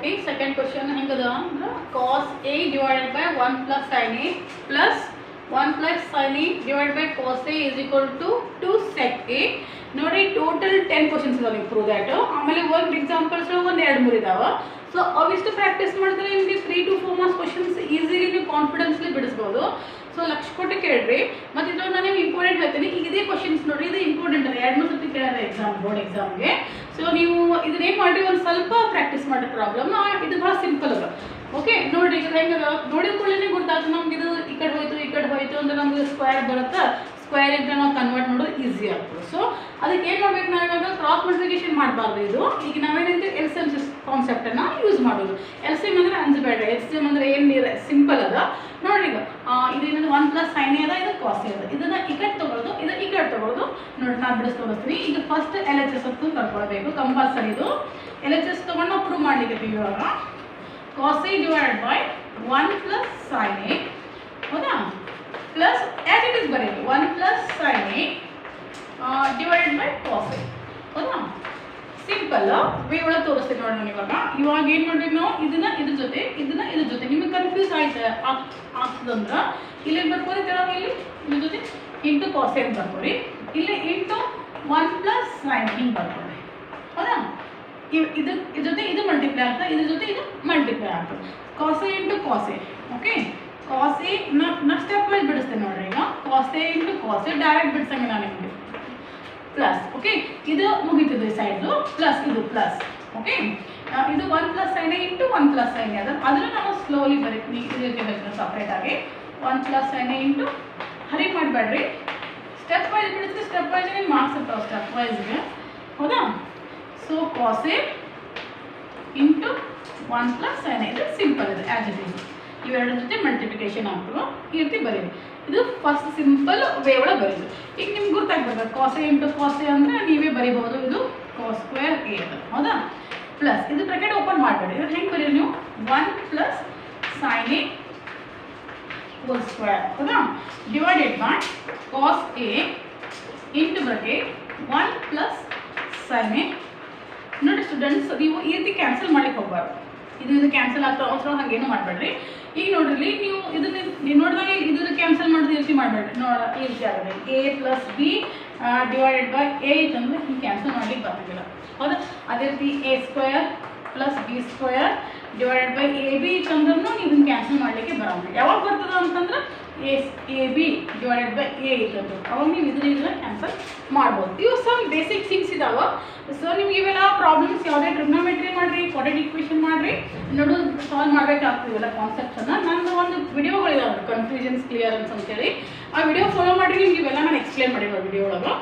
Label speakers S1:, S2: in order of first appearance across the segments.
S1: Okay, second question ಹೆಂಗದ ಅಂದ್ರೆ cos A divided by 1 plus sin A plus 1 plus sin A divided by cos A is equal to 2 sec A. ನೋಡಿ total 10 questions ಇದಾವೆ improve that. ಆಮೇಲೆ ಒಂದು examples ಒಂದು 2-3 ಇದಾವೆ. So ಅವಿಷ್ಟು practice ಮಾಡಿದ್ರೆ ನಿಮಗೆ 3 to 4 ಮಾರ್ಕ್ಸ್ ಕ್ವಶನ್ಸ್ ಈಸಿಲಿ ನೀವು ಕಾನ್ಫಿಡೆನ್ಸ್ಲಿ ಬಿಡಿಸ್ಬೋದು. So lakh ಕೊಟ್ಟು ಕೇಳ್ರಿ. ಮತ್ತು ಇದ್ರಲ್ಲಿ ನಾನು ನಿಮ್ಗೆ ಇಂಪಾರ್ಟೆಂಟ್ ಹೇಳ್ತೀನಿ. ಈಗ ಇದೇ ಕ್ವಶನ್ಸ್ ನೋಡಿ, ಇದು ಇಂಪಾರ್ಟೆಂಟ್ ಅಲ್ಲ, 2-3 ಸತಿ ಕೇಳಿದ್ರೆ ಎಕ್ಸಾಮ್ ಬೋರ್ಡ್ ಎಕ್ಸಾಮ್ಗೆ. ಸೊ ನೀವು ಇದನ್ನೇನು ಮಾಡಿರಿ, ಒಂದು ಸ್ವಲ್ಪ ಪ್ರಾಕ್ಟೀಸ್ ಮಾಡಿ ಪ್ರಾಬ್ಲಮ್. ಇದು ಭಾಳ ಸಿಂಪಲ್ ಅದ. ಓಕೆ, ನೋಡಿರಿ ಈಗ ಹೆಂಗೆ ನೋಡಿದ ಕೂಡಲೇ ಗೊತ್ತಾಗ್ತದೆ ನಮ್ಗೆ ಇದು ಈ ಕಡೆ ಹೋಯ್ತು ಅಂದರೆ ನಮ್ಗೆ ಸ್ಕ್ವೇರ್ ಬರುತ್ತೆ. ಸ್ಕ್ವೇರ್ ಇದ್ರೆ ನಾವು ಕನ್ವರ್ಟ್ ಮಾಡೋದು ಈಸಿ ಆಗ್ತದೆ. ಸೊ ಅದಕ್ಕೆ ಏನು ಮಾಡ್ಬೇಕು, ನಾವು ಇವಾಗ ಕ್ರಾಸ್ ಮಲ್ಟಿಪ್ಲಿಕೇಶನ್ ಮಾಡಬಾರ್ದು. ಇದು ಈಗ ನಾವೇನಂದ್ರೆ ಎಲ್ ಸಿ ಎಮ್ ಕಾನ್ಸೆಪ್ಟನ್ನು ಯೂಸ್ ಮಾಡೋದು. ಎಲ್ ಸಿ ಎಮ್ ಅಂದರೆ ಅಂಜಬೇಡ, ಎಲ್ ಸಿ ಎಮ್ ಅಂದರೆ ಏನು ಸಿಂಪಲ್ ಅದ. ನೋಡಿರಿ ಈಗ ಇದೇನಂದ್ರೆ 1 plus sin A ಅದ, ಇದು cos A ಅದ. ಇದನ್ನು ಈ ಕಡೆ ತೊಗೊಳ್ಳೋದು, ಇದು ಈ ಕಡೆ ತೊಗೊಳ್ಳೋದು. ನೋಡಿ ನಾನು ಬಿಡಿಸ್ ತೋರಿಸ್ತೀನಿ. ಈಗ ಫಸ್ಟ್ ಎಲ್ ಎಚ್ ಎಸ್ ಅಂತ ಕರ್ಕೊಳ್ಬೇಕು, ಕಂಪಲ್ಸರಿ. ಇದು ಎಲ್ ಎಚ್ ಎಸ್ ತೊಗೊಂಡು ನಾವು ಪ್ರೂವ್ ಮಾಡಲಿಕ್ಕೆ ಇವಾಗ cos A divided by 1 plus sin A, ಹೌದಾ, ಪ್ಲಸ್ ಆ್ಯಸ್ ಇಟ್ ಇಸ್ ಬರೀಬೇಕು 1 plus sin A divided by cos A, ಹೌದಾ. ಸಿಂಪಲ್ ವೇ ಒಳಗೆ ತೋರಿಸ್ತೀನಿ ನೋಡಿ. ನಾನು ಇವಾಗ ಏನು ಮಾಡಬೇಕು, ನಾವು ಇದನ್ನ ಇದ್ರ ಜೊತೆ ನಿಮಗೆ ಕನ್ಫ್ಯೂಸ್ ಆಗ್ತದಂದ್ರೆ ಇಲ್ಲಿ ಬರ್ಕೋರಿ, ಕೆಳಗೆ ಇದ್ರ ಜೊತೆ ಇಂಟು cos A ಅಂತ ಬರ್ಕೋರಿ, ಇಲ್ಲಿ ಇಂಟು 1 plus sin ಹಿಂಗೆ ಬರ್ಕೊಳ್ಳಿ, ಹೌದಾ. ಇದ್ರ ಜೊತೆ ಇದು ಮಲ್ಟಿಪ್ಲೈ ಆಗ್ತದೆ, ಇದ್ರ ಜೊತೆ ಇದು ಮಲ್ಟಿಪ್ಲೈ ಆಗ್ತದೆ. cos A into cos A. Okay, cos A ನಾ ಸ್ಟೆಪ್ ವೈಸ್ ಬಿಡಿಸ್ತೇನೆ ನೋಡ್ರಿ. ಈಗ cos A into cos A direct ಬಿಡ್ಸಂಗೆ ನಾನು ನಿಮಗೆ ಪ್ಲಸ್. ಓಕೆ, ಇದು ಮುಗಿತದೆ ಸೈಡ್ದು ಪ್ಲಸ್, ಇದು ಪ್ಲಸ್. ಓಕೆ, ಇದು 1 plus sin A into 1 plus sin A ಅದ. ಅದನ್ನು ನಾವು ಸ್ಲೋಲಿ ಬರೀತೀನಿ, ಇದಕ್ಕೆ ಬೇಕಾದ್ರೆ ಸಪ್ರೇಟಾಗಿ 1 plus sin A ಇಂಟು, ಹರಿ ಮಾಡಬೇಡ್ರಿ, ಸ್ಟೆಪ್ ವೈಸ್ ಬಿಡಿಸಿದ್ರೆ ಸ್ಟೆಪ್ ವೈಸ್ ನೀವು ಮಾರ್ಕ್ಸ್ ಇರ್ತಾವೆ ಸ್ಟೆಪ್ ವೈಸ್ಗೆ, ಹೌದಾ. So cos A into 1 plus sin A, ಇದು ಸಿಂಪಲ್ ಇದೆ, ಆ್ಯಸ್ ಇಟ್ ಈಸ್. ಇವೆರಡರ ಜೊತೆ ಮಲ್ಟಿಪ್ಲಿಕೇಶನ್ ಆಗ್ತದೆ, ಈ ರೀತಿ ಬರೀರಿ. ಇದು ಫಸ್ಟ್ ಸಿಂಪಲ್ ವೇ ಒಳಗೆ ಬರೀದು. ಈಗ ನಿಮ್ಗೆ ಗೊತ್ತಾಗ್ಬೇಕು cos A into cos A ಅಂದರೆ ನೀವೇ ಬರೀಬಹುದು. ಇದು cos square A ಅದ, ಹೌದಾ. ಪ್ಲಸ್ ಇದು ಬ್ರಾಕೆಟ್ ಓಪನ್ ಮಾಡಬೇಡಿ. ಇದು ಹೆಂಗೆ ಬರೀರಿ ನೀವು, 1 plus sin A whole square, ಹೌದಾ, divided by cos A into bracket 1 plus sin A. ನೋಡಿ ಸ್ಟೂಡೆಂಟ್ಸ್, ನೀವು ಈ ರೀತಿ ಕ್ಯಾನ್ಸಲ್ ಮಾಡ್ಲಿಕ್ಕೆ ಹೋಗ್ಬಾರ್ದು. ಇದು ಕ್ಯಾನ್ಸಲ್ ಆಗ್ತಾ ಅವಸರ ಹಾಗೇನು ಮಾಡಬೇಡ್ರಿ. ಈಗ ನೋಡ್ರಿ, ನೀವು ಇದನ್ನ ನೋಡಿದಾಗ ಇದು ಕ್ಯಾನ್ಸಲ್ ಮಾಡೋದು ಈ ರೀತಿ ಮಾಡಬೇಡ್ರಿ. ಈ ರೀತಿ ಆಗುತ್ತೆ A plus B divided by A ಇತ್ತಂದ್ರೆ ಹಿಂಗೆ ಕ್ಯಾನ್ಸಲ್ ಮಾಡ್ಲಿಕ್ಕೆ ಬರೋಂಗಿಲ್ಲ, ಹೌದಾ. ಅದೇ ರೀತಿ A square plus B square divided by AB ಇತ್ತಂದ್ರೂ ನೀವು ಇದನ್ನು ಕ್ಯಾನ್ಸಲ್ ಮಾಡಲಿಕ್ಕೆ ಬರೋಂಗಿಲ್ಲ. ಯಾವಾಗ ಬರ್ತದೆ ಅಂತಂದ್ರೆ AB ಡಿವೈಡೆಡ್ ಬೈ A ಇತ್ತಂದ್ರೆ ಅವಾಗ ನೀವು ಇದನ್ನ ಕ್ಯಾನ್ಸಲ್ ಮಾಡ್ಬೋದು. ಇವು ಸಮ್ ಬೇಸಿಕ್ ಥಿಂಗ್ಸ್ ಇದಾವೆ. ಸೊ ನಿಮ್ಗೆ ಇವೆಲ್ಲ ಪ್ರಾಬ್ಲಮ್ಸ್ ಯಾವುದೇ ಟ್ರಿಗ್ನೋಮೆಟ್ರಿ ಮಾಡಿರಿ, ಕ್ವಾಡ್ರಾಟಿಕ್ ಈಕ್ವೇಷನ್ ಮಾಡಿರಿ, ನೋಡೋದು ಸಾಲ್ವ್ ಮಾಡಬೇಕಾಗ್ತದೆ ಇವೆಲ್ಲ ಕಾನ್ಸೆಪ್ಟ್ಸನ್ನು. ನಂದು ಒಂದು ವಿಡಿಯೋಗಳಿದಾವೆ ಕನ್ಫ್ಯೂಷನ್ಸ್ ಕ್ಲಿಯರೆನ್ಸ್ ಅಂತೇಳಿ, ಆ ವಿಡಿಯೋ ಫಾಲೋ ಮಾಡಿರಿ, ನಿಮ್ಗೆ ಇವೆಲ್ಲ ನಾನು ಎಕ್ಸ್ಪ್ಲೇನ್ ಮಾಡಿರೋ ವಿಡಿಯೋ ಒಳಗೆ.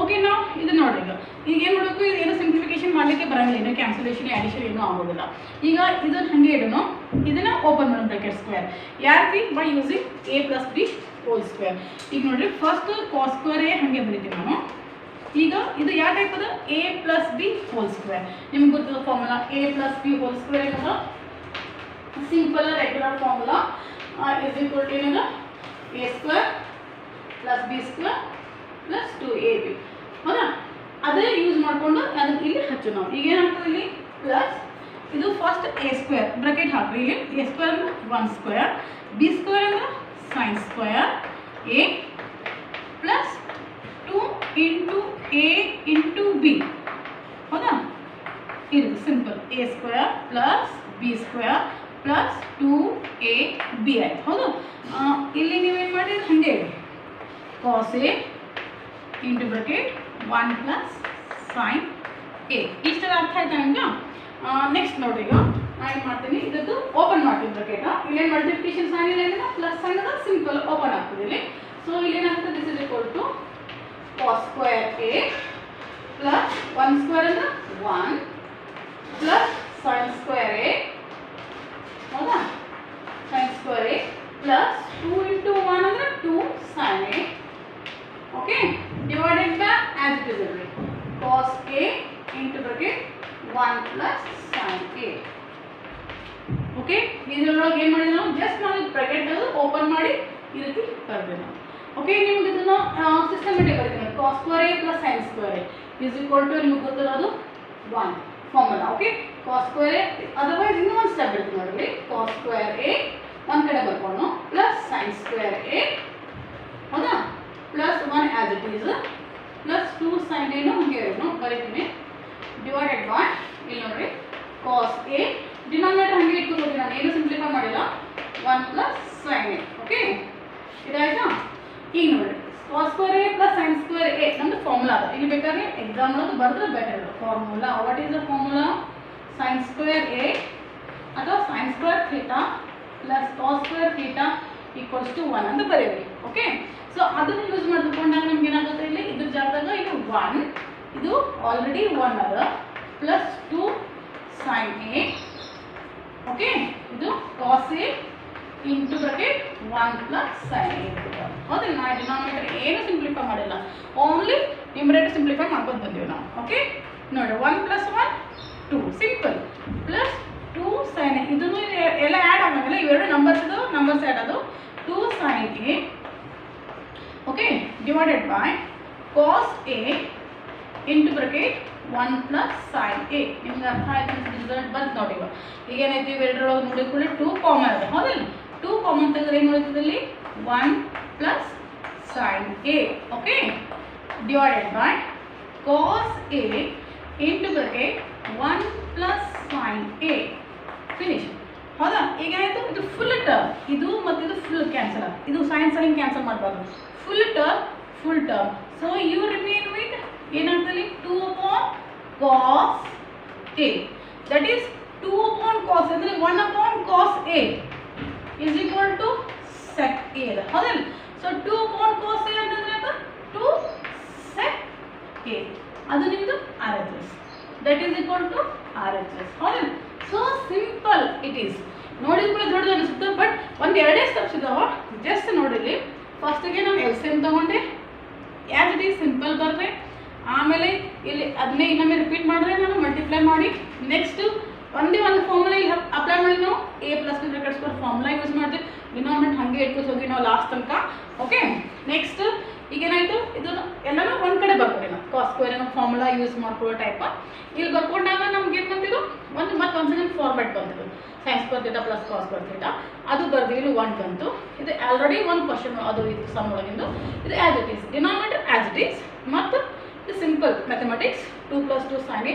S1: ಓಕೆ, ನಾವು ಇದು ನೋಡ್ರಿ. ಈಗ ಏನು ಮಾಡಬೇಕು, ಇದು ಏನೋ ಸಿಂಪ್ಲಿಫಿಕೇಶನ್ ಮಾಡಲಿಕ್ಕೆ ಬರೋಂಗಿಲ್ಲ, ಏನೋ ಕ್ಯಾನ್ಸಲೇಷನ್ ಆ್ಯಡಿಷನ್ ಏನೂ ಆಗೋದಿಲ್ಲ. ಈಗ ಇದನ್ನು ಹಾಗೆ ಇಡೋಣ, ಇದನ್ನು ಓಪನ್ ಮಾಡೋಣ ಬ್ರಾಕೆಟ್ ಸ್ಕ್ವೇರ್. ಯಾಕೆ, by using A plus B whole square. ಈಗ ನೋಡಿರಿ, ಫಸ್ಟ್ cos square A ಹಾಗೆ ಬರೀತೀನಿ ನಾನು. ಈಗ ಇದು ಯಾವ ಟೈಪ್ ಅದ, A plus B whole square. ನಿಮ್ಗೆ ಗೊತ್ತಿರೋ formula A plus B whole square ಏನದ, simple regular formula is equal to ಏನದ A square plus B square plus 2AB, ಹೌದಾ. ಅದೇ ಯೂಸ್ ಮಾಡಿಕೊಂಡು ಅದಕ್ಕೆ ಇಲ್ಲಿ ಹಚ್ಚು ನಾವು. ಈಗ ಏನಾಗ್ತದೆ ಇಲ್ಲಿ ಪ್ಲಸ್, ಇದು ಫಸ್ಟ್ A ಸ್ಕ್ವೇರ್ ಬ್ರಾಕೆಟ್ ಹಾಕ್ರಿ. ಇಲ್ಲಿ A ಸ್ಕ್ವೇರ್ ಅಂದ್ರೆ 1 ಸ್ಕ್ವೇರ್, B ಸ್ಕ್ವೇರ್ ಅಂದ್ರೆ sin square A plus 2 into A into B, ಹೌದಾ. ಇದು simple A square plus B square plus 2AB ಆಯ್ತು, ಹೌದು. ಇಲ್ಲಿ ನೀವೇನು ಮಾಡಿರಿ, ಹಾಗೆ ಹೇಳಿ cos A into bracket 1 plus sin A. ಇಷ್ಟರ ಅರ್ಥ ಆಯ್ತಾ ನಿಮ್ಗೆ. ನೆಕ್ಸ್ಟ್ ನೋಡ್ರಿ, ಈಗ ನಾನು ಏನು ಮಾಡ್ತೀನಿ, ಇದದ್ದು ಓಪನ್ ಮಾಡ್ತೀನಿ ಬ್ರಾಕೆಟ್. ಇಲ್ಲೇನು ಮಲ್ಟಿಪ್ಲಿಕೇಶನ್ ಸೈನ್ ಇಲ್ಲ, ಪ್ಲಸ್ ಸೈನ್ ಅದ, ಸಿಂಪಲ್ ಓಪನ್ ಆಗ್ತದೆ ಇಲ್ಲಿ. ಸೊ ಇಲ್ಲೇನಾಗ್ತದೆ, this is equal to cos square A plus 1 square ಅಂದ್ರೆ 1 ಪ್ಲಸ್ sin ಸ್ಕ್ವೇರ್ A, ಹೌದಾ, sin square A plus 2 into 1 ಅಂದ್ರೆ 2 sin A. Okay, divided by as it is ಇರಲಿ cos A into bracket 1 plus sin A. Okay, ಇದರೊಳಗೆ ಏನು ಮಾಡಿದ್ರೆ ನಾವು just ನಾವು bracket open ಮಾಡಿ ಈ ರೀತಿ ಬರಬೇಕು ನಾವು. ಓಕೆ, ನಿಮ್ಗೆ ಇದನ್ನು ಸಿಸ್ಟಮೆಟಿಕ್ ಬರೀತೀನಿ. cos square A plus sin square A is equal to ನಿಮಗೆ ಗೊತ್ತಿರೋದು 1. Formula. Okay, cos square a, otherwise ಇನ್ನೂ ಒಂದು ಸ್ಟೆಪ್ ಇರುತ್ತೆ ನೋಡ್ರಿ. ಕಾಸ್ ಸ್ಕ್ವೇರ್ ಎ ಒಂದು ಕಡೆ ಬರ್ಕೊಂಡು ಪ್ಲಸ್ ಸೈನ್ ಸ್ಕ್ವೇರ್ ಎ, ಹೌದಾ, plus 1 as it is plus 2 sine ಏನು ಹಂಗೆ ಬರೀತೀನಿ ಡಿವೈಡೆಡ್ ಬೈ ಇಲ್ಲಿ ನೋಡ್ರಿ ಕಾಸ್ ಎ, ಡಿನಾಮಿನೇಟರ್ ಹಂಗೆ ಇಟ್ಕೋತೀನಿ ನಾನು, ಏನು ಸಿಂಪ್ಲಿಫೈ ಮಾಡಿಲ್ಲ, 1 ಪ್ಲಸ್ ಸೈನ್ ಎ. ಓಕೆ, ಇದಾಯ್ತಾ? ಈಗ ನೋಡ್ರಿ cos square A plus sine square A ನಮ್ದು ಫಾರ್ಮುಲಾ ಅದ. ಇಲ್ಲಿ ಬೇಕಾದ್ರೆ ಎಕ್ಸಾಮ್ ಒಳಗೆ ಬರೆದ್ರೆ better. Formula, what is the formula? Sine square A ಅಥವಾ sine square theta plus cos square theta equals to 1 ಅಂತ ಬರೀರಿ. ಓಕೆ, ಸೊ ಅದನ್ನು ಯೂಸ್ ಮಾಡಿಕೊಂಡಾಗ ನಮ್ಗೆ ಏನಾಗುತ್ತೆ, ಇಲ್ಲಿ ಇದ್ರ ಜಾಗದಾಗ ಇದು 1, ಇದು ಆಲ್ರೆಡಿ 1 ಅದ, ಪ್ಲಸ್ 2 ಸೈನ್ ಎ. ಓಕೆ, ಇದು cos a into bracket 1 plus sine a. ಹೌದಿಲ್ಲ, ನಾ ಡಿನಾಮಿನೇಟರ್ ಏನು ಸಿಂಪ್ಲಿಫೈ ಮಾಡಿಲ್ಲ, ಓನ್ಲಿ ನ್ಯೂಮರೇಟರ್ ಸಿಂಪ್ಲಿಫೈ ಮಾಡ್ಕೊಂಡು ಬಂದೀವಿ ನಾವು. ಓಕೆ ನೋಡಿ, 1 plus 1 2 simple, plus 2 sine a, ಇದನ್ನು ಎಲ್ಲ ಆ್ಯಡ್ ಆಗೋಂಗಿಲ್ಲ, ಇವೆರಡು ನಂಬರ್ಸ್ ಆ್ಯಡ್ ಅದು 2 sine A. Okay, divided by cos a into bracket 1 plus sine a. ನಿಮ್ಗೆ ಅರ್ಥ ಆಯ್ತು ರಿಸಲ್ಟ್ ಬಂತು ನೋಡಿ. ಈಗ ಏನೈತಿ, ಇವೆರಡರೊಳಗೆ ನೋಡಿ ಕೂಡ 2 ಕಾಮನ್ ಇದೆ. ಹೌದಿಲ್ಲ, 2 ಕಾಮನ್ ತೆಗೆದ್ರೆ ಏನು ಉಳಿತದೆ ಇಲ್ಲಿ 1 plus sine A. Okay, divided by cos a into bracket 1 plus sine a. Finish. ಹೌದಾ, ಈಗ ಆಯಿತು. ಇದು ಫುಲ್ ಟರ್ಮ್, ಇದು ಮತ್ತು ಇದು ಫುಲ್ ಕ್ಯಾನ್ಸಲ್ ಆಗುತ್ತೆ, ಇದು ಸೈನ್ ಕ್ಯಾನ್ಸಲ್ ಮಾಡಬಾರ್ದು, full term. So you remain with ಏನಾಗ್ತದೆ 2 upon cos a, that is 2 upon cos ಅಂದರೆ 1 upon cos a is equal to sec a. ಹೌದಲ್ಲ, ಸೊ 2 upon cos a ಅಂತಂದ್ರೆ 2 sec a, ಅದು ನಿಮ್ಮದು RHS, that is equal to RHS. ಹೌದಲ್ಲ, so simple it is. ನೋಡಿದ ಕೂಡ ದೊಡ್ಡದು ಅನಿಸುತ್ತೆ, ಬಟ್ ಒಂದು ಎರಡೇ ಸ್ಟೆಪ್ಸ್ ಇದಾವ. ಜಸ್ಟ್ ನೋಡಿಲಿ, ಫಸ್ಟಿಗೆ ನಾನು LCM ತಗೊಂಡೆ, ಆ್ಯಸ್ ಇಟ್ ಈಸ್ ಸಿಂಪಲ್ ಬರದೆ, ಆಮೇಲೆ ಇಲ್ಲಿ ಅದನ್ನೇ ಇನ್ನೊಮ್ಮೆ ರಿಪೀಟ್ ಮಾಡಿದ್ರೆ ನಾನು ಮಲ್ಟಿಪ್ಲೈ ಮಾಡಿ, ನೆಕ್ಸ್ಟ್ ಒಂದೇ ಒಂದು ಫಾರ್ಮುಲಾ ಇಲ್ಲಿ ಅಪ್ಲೈ ಮಾಡಿ ನಾವು a plus B bracket square formula use ಮಾಡ್ತೀವಿ. ಡಿನಾಮಿನೇಟರ್ ಹಾಗೆ ಇಟ್ಕೊಂಡು ಹೋಗಿ ನಾವು ಲಾಸ್ಟ್ ತನಕ. ಓಕೆ, ನೆಕ್ಸ್ಟ್ ಈಗೇನಾಯಿತು, ಇದನ್ನು ಎಲ್ಲನೂ ಒಂದು ಕಡೆ ಬರ್ಕೊಡಿ ನಾವು, ಕಾಸ್ ಸ್ಕ್ವೇರ್ ಏನೋ ಫಾರ್ಮುಲಾ ಯೂಸ್ ಮಾಡ್ಕೊಳ್ಳೋ ಟೈಪ. ಇಲ್ಲಿ ಬರ್ಕೊಂಡಾಗ ನಮ್ಗೆ ಏನು ಬಂತಿದ್ದು, ಒಂದು ಸೆಕೆಂಡ್ ಫಾರ್ಮೆಟ್ ಬಂತಿದ್ದು, sine square theta plus cos square theta, ಅದು ಬರ್ತೀವಿ. ಇಲ್ಲಿ 1 ಬಂತು, ಇದು ಆಲ್ರೆಡಿ ಒಂದು ಕ್ವಶನ್, ಅದು ಇದು ಸಮ್ ಒಳಗಿಂದು, ಇದು as it is, denominator as it is, ಮತ್ತು ಇದು simple mathematics 2 plus 2 sine A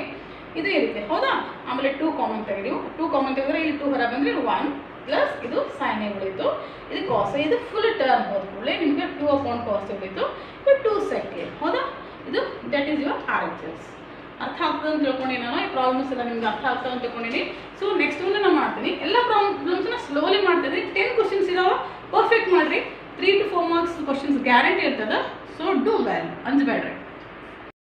S1: ಇದು ಇರುತ್ತೆ. ಹೌದಾ, ಆಮೇಲೆ 2 ಕಾಮನ್ ತೆಗೆದೀವಿ, 2 ಕಾಮನ್ ತೆಗೆದ್ರೆ ಇಲ್ಲಿ 2 ಹೊರ ಬಂದರೆ 1 ಪ್ಲಸ್ ಇದು ಸೈನ್ ಎ ಉಳಿತು, ಇದು ಕಾಸ್ ಎ, ಇದು ಫುಲ್ ಟರ್ಮ್ ಹೋದ್ಮೇಲೆ ನಿಮಗೆ 2 upon cos ಎ ಉಳಿತು, ಇದು 2 sec ಎ. ಹೌದಾ, ಇದು ದಟ್ ಈಸ್ ಯುವರ್ RHS. ಅರ್ಥ ಆಗ್ತದೆ ಅಂತ ತಿಳ್ಕೊಂಡು ನಾನು, ಈ ಪ್ರಾಬ್ಲಮ್ಸ್ ಎಲ್ಲ ನಿಮ್ಗೆ ಅರ್ಥ ಆಗ್ತದೆ ಅಂತ ತಿಳ್ಕೊಂಡಿನಿ. ಸೊ ನೆಕ್ಸ್ಟ್ ಮುಂದೆ ನಾನು ಮಾಡ್ತೀನಿ, ಎಲ್ಲ ಪ್ರಾಬ್ಲಮ್ಸ್ನ ಸ್ಲೋಲಿ ಮಾಡ್ತಿದ್ದೆ. 10 ಕ್ವಶನ್ಸ್ ಇದಾವೆ, ಪರ್ಫೆಕ್ಟ್ ಮಾಡಿರಿ. 3 to 4 ಮಾರ್ಕ್ಸ್ ಕ್ವಶನ್ಸ್ ಗ್ಯಾರಂಟಿ ಇರ್ತದೆ. So do well, ಅಂಜಬೇಡ್ರಿ.